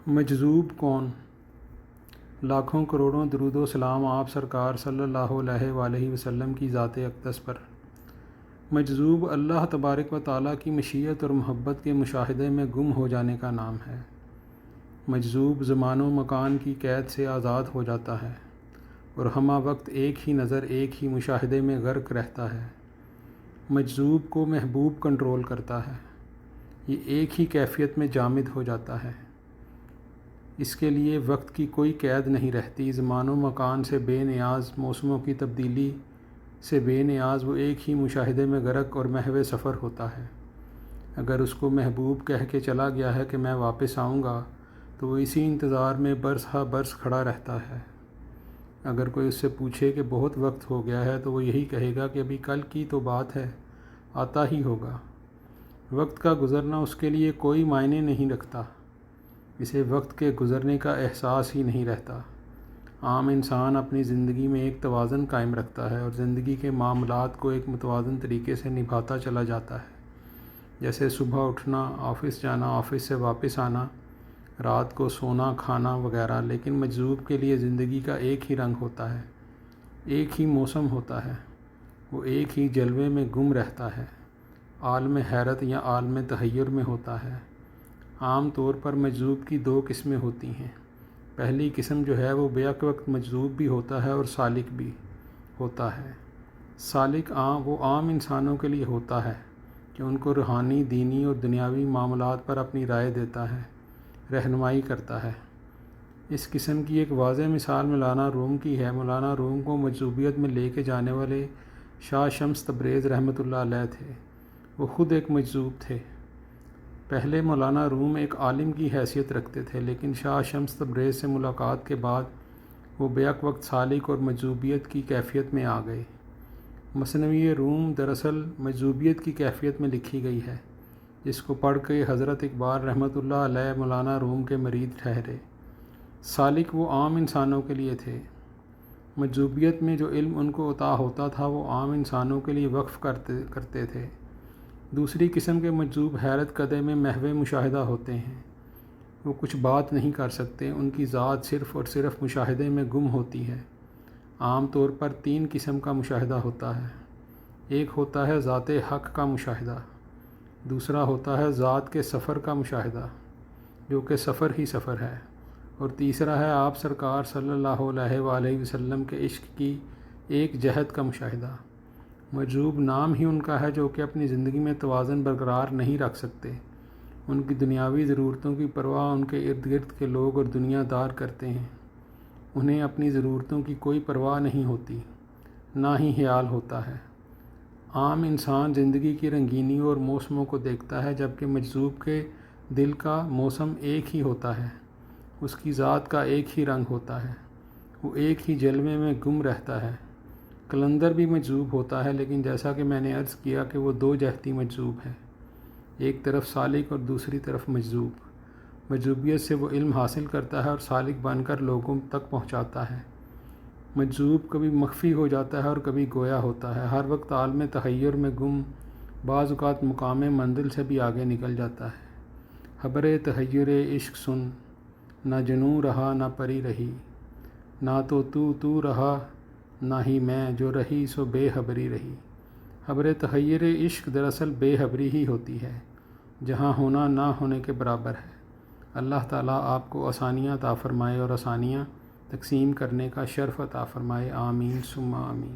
مجذوب کون؟ لاکھوں کروڑوں درود و سلام آپ سرکار صلی اللہ علیہ وآلہ وسلم کی ذات اقدس پر۔ مجذوب اللہ تبارک و تعالیٰ کی مشیت اور محبت کے مشاہدے میں گم ہو جانے کا نام ہے۔ مجذوب زمان و مکان کی قید سے آزاد ہو جاتا ہے اور ہمہ وقت ایک ہی نظر ایک ہی مشاہدے میں غرق رہتا ہے۔ مجذوب کو محبوب کنٹرول کرتا ہے، یہ ایک ہی کیفیت میں جامد ہو جاتا ہے۔ اس کے لیے وقت کی کوئی قید نہیں رہتی، زمان و مکان سے بے نیاز، موسموں کی تبدیلی سے بے نیاز وہ ایک ہی مشاہدے میں غرق اور محو سفر ہوتا ہے۔ اگر اس کو محبوب کہہ کے چلا گیا ہے کہ میں واپس آؤں گا تو وہ اسی انتظار میں برس ہا برس کھڑا رہتا ہے۔ اگر کوئی اس سے پوچھے کہ بہت وقت ہو گیا ہے تو وہ یہی کہے گا کہ ابھی کل کی تو بات ہے، آتا ہی ہوگا۔ وقت کا گزرنا اس کے لیے کوئی معنی نہیں رکھتا، اسے وقت کے گزرنے کا احساس ہی نہیں رہتا۔ عام انسان اپنی زندگی میں ایک توازن قائم رکھتا ہے اور زندگی کے معاملات کو ایک متوازن طریقے سے نبھاتا چلا جاتا ہے، جیسے صبح اٹھنا، آفس جانا، آفس سے واپس آنا، رات کو سونا، کھانا وغیرہ۔ لیکن مجذوب کے لیے زندگی کا ایک ہی رنگ ہوتا ہے، ایک ہی موسم ہوتا ہے، وہ ایک ہی جلوے میں گم رہتا ہے، عالم حیرت یا عالم تحیر میں ہوتا ہے۔ عام طور پر مجذوب کی دو قسمیں ہوتی ہیں۔ پہلی قسم جو ہے وہ بیک وقت مجذوب بھی ہوتا ہے اور سالک بھی ہوتا ہے۔ سالک وہ عام انسانوں کے لیے ہوتا ہے کہ ان کو روحانی، دینی اور دنیاوی معاملات پر اپنی رائے دیتا ہے، رہنمائی کرتا ہے۔ اس قسم کی ایک واضح مثال مولانا روم کی ہے۔ مولانا روم کو مجذوبیت میں لے کے جانے والے شاہ شمس تبریز رحمۃ اللہ علیہ تھے، وہ خود ایک مجذوب تھے۔ پہلے مولانا روم ایک عالم کی حیثیت رکھتے تھے، لیکن شاہ شمس تبریز سے ملاقات کے بعد وہ بیک وقت سالک اور مجذوبیت کی کیفیت میں آ گئے۔ مثنوی روم دراصل مجذوبیت کی کیفیت میں لکھی گئی ہے، جس کو پڑھ کے حضرت اقبال رحمۃ اللہ علیہ مولانا روم کے مرید ٹھہرے۔ سالک وہ عام انسانوں کے لیے تھے۔ مجذوبیت میں جو علم ان کو عطا ہوتا تھا وہ عام انسانوں کے لیے وقف کرتے تھے۔ دوسری قسم کے مجذوب حیرت کدے میں محو مشاہدہ ہوتے ہیں، وہ کچھ بات نہیں کر سکتے، ان کی ذات صرف اور صرف مشاہدے میں گم ہوتی ہے۔ عام طور پر تین قسم کا مشاہدہ ہوتا ہے۔ ایک ہوتا ہے ذات حق کا مشاہدہ، دوسرا ہوتا ہے ذات کے سفر کا مشاہدہ جو کہ سفر ہی سفر ہے، اور تیسرا ہے آپ سرکار صلی اللہ علیہ وآلہ وسلم کے عشق کی ایک جہت کا مشاہدہ۔ مجذوب نام ہی ان کا ہے جو کہ اپنی زندگی میں توازن برقرار نہیں رکھ سکتے۔ ان کی دنیاوی ضرورتوں کی پرواہ ان کے ارد گرد کے لوگ اور دنیا دار کرتے ہیں، انہیں اپنی ضرورتوں کی کوئی پرواہ نہیں ہوتی، نہ ہی خیال ہوتا ہے۔ عام انسان زندگی کی رنگینی اور موسموں کو دیکھتا ہے، جبکہ مجذوب کے دل کا موسم ایک ہی ہوتا ہے، اس کی ذات کا ایک ہی رنگ ہوتا ہے، وہ ایک ہی جلوے میں گم رہتا ہے۔ قلندر بھی مجذوب ہوتا ہے، لیکن جیسا کہ میں نے عرض کیا کہ وہ دو جہتی مجذوب ہے، ایک طرف سالک اور دوسری طرف مجذوب۔ مجذوبیت سے وہ علم حاصل کرتا ہے اور سالک بن کر لوگوں تک پہنچاتا ہے۔ مجذوب کبھی مخفی ہو جاتا ہے اور کبھی گویا ہوتا ہے، ہر وقت عالم تحیر میں گم، بعض اوقات مقام منزل سے بھی آگے نکل جاتا ہے۔ خبر تحیر عشق سن، نہ جنوں رہا نہ پری رہی، نہ تو رہا نہ ہی میں، جو رہی سو بے خبری رہی۔ خبر تحیر عشق دراصل بے خبری ہی ہوتی ہے، جہاں ہونا نہ ہونے کے برابر ہے۔ اللہ تعالیٰ آپ کو آسانیاں عطا فرمائے اور آسانیاں تقسیم کرنے کا شرف عطا فرمائے، آمین ثم آمین۔